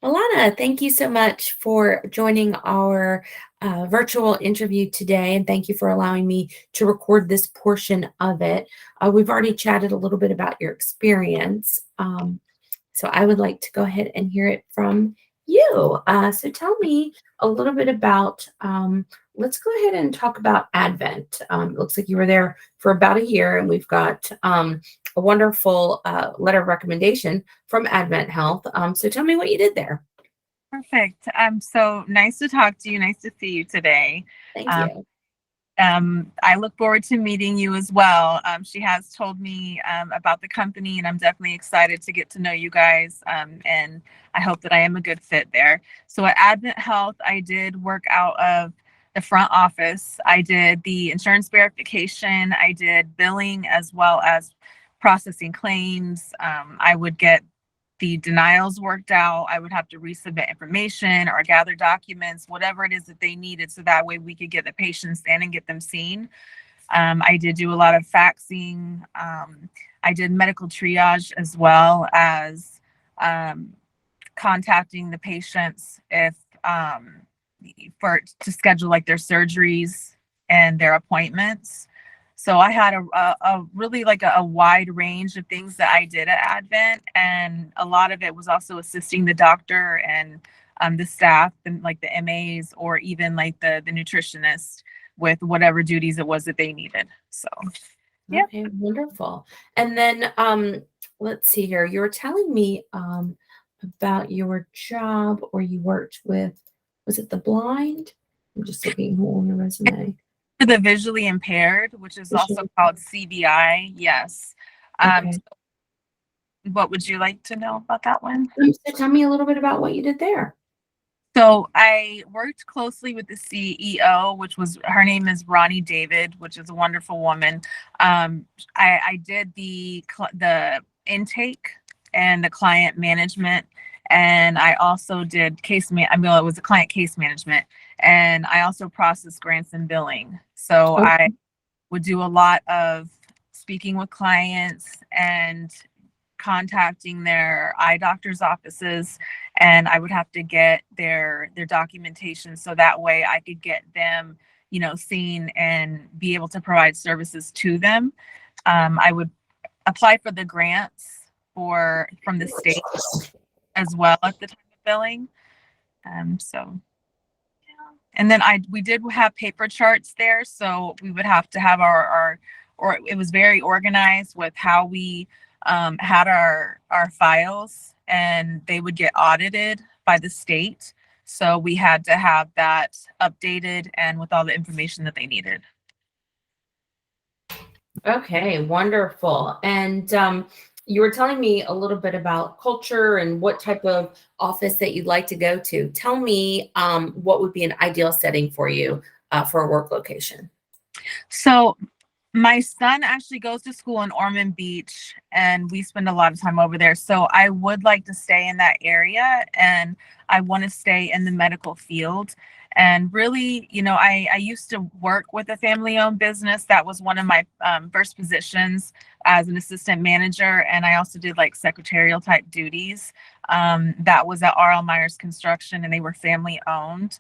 Alana, thank you so much for joining our virtual interview today, and thank you for allowing me to record this portion of it. We've already chatted a little bit about your experience, so I would like to go ahead and hear it from you. So tell me a little bit about, let's go ahead and talk about Advent. It looks like you were there for about a year, and we've got a wonderful letter of recommendation from Advent Health. So tell me what you did there. Perfect. So nice to talk to you. Nice to see you today. Thank you. I look forward to meeting you as well. She has told me about the company, and I'm definitely excited to get to know you guys. And I hope that I am a good fit there. So at Advent Health, I did work out of the front office. I did the insurance verification. I did billing as well as processing claims. I would get the denials worked out. I would have to resubmit information or gather documents, whatever it is that they needed, so that way we could get the patients in and get them seen. I did do a lot of faxing. I did medical triage as well as contacting the patients if to schedule like their surgeries and their appointments. So I had a really like a wide range of things that I did at Advent, and a lot of it was also assisting the doctor and the staff and like the MAs or even like the nutritionist with whatever duties it was that they needed. So yeah. Okay, wonderful. And then let's see here. You were telling me about your job or you worked with, was it the blind? I'm just looking on your resume. For the visually impaired, which is also called CBI. Yes. Okay. What would you like to know about that one? So tell me a little bit about what you did there. So I worked closely with the CEO, which was her name is Ronnie David, which is a wonderful woman. I did the intake and the client management, and I also did it was a client case management, and I also processed grants and billing. So Okay. I would do a lot of speaking with clients and contacting their eye doctor's offices, and I would have to get their documentation so that way I could get them, seen and be able to provide services to them. I would apply for the grants from the state as well at the time of billing. So yeah. And then we did have paper charts there, so we would have to have or it was very organized with how we had our files, and they would get audited by the state. So we had to have that updated and with all the information that they needed. Okay, wonderful. And you were telling me a little bit about culture and what type of office that you'd like to go to. Tell me what would be an ideal setting for you for a work location. So my son actually goes to school in Ormond Beach, and we spend a lot of time over there. So I would like to stay in that area, and I want to stay in the medical field. And really, I used to work with a family-owned business. That was one of my first positions as an assistant manager, and I also did like secretarial type duties. That was at R.L. Myers Construction, and they were family-owned.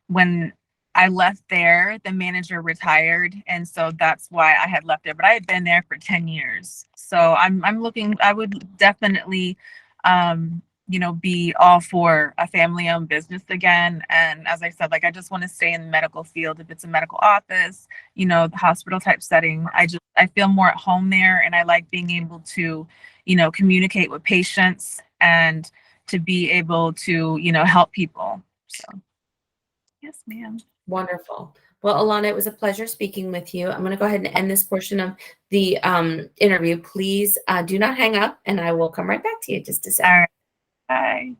When I left there, the manager retired, and so that's why I had left there. But I had been there for 10 years. So I'm looking, I would definitely be all for a family-owned business again. And as I said, like I just want to stay in the medical field. If it's a medical office, the hospital type setting, I feel more at home there, and I like being able to, communicate with patients and to be able to, help people. So yes, ma'am. Wonderful. Well, Alana, it was a pleasure speaking with you. I'm going to go ahead and end this portion of the interview. Please do not hang up, and I will come right back to you just a second. All right. Bye.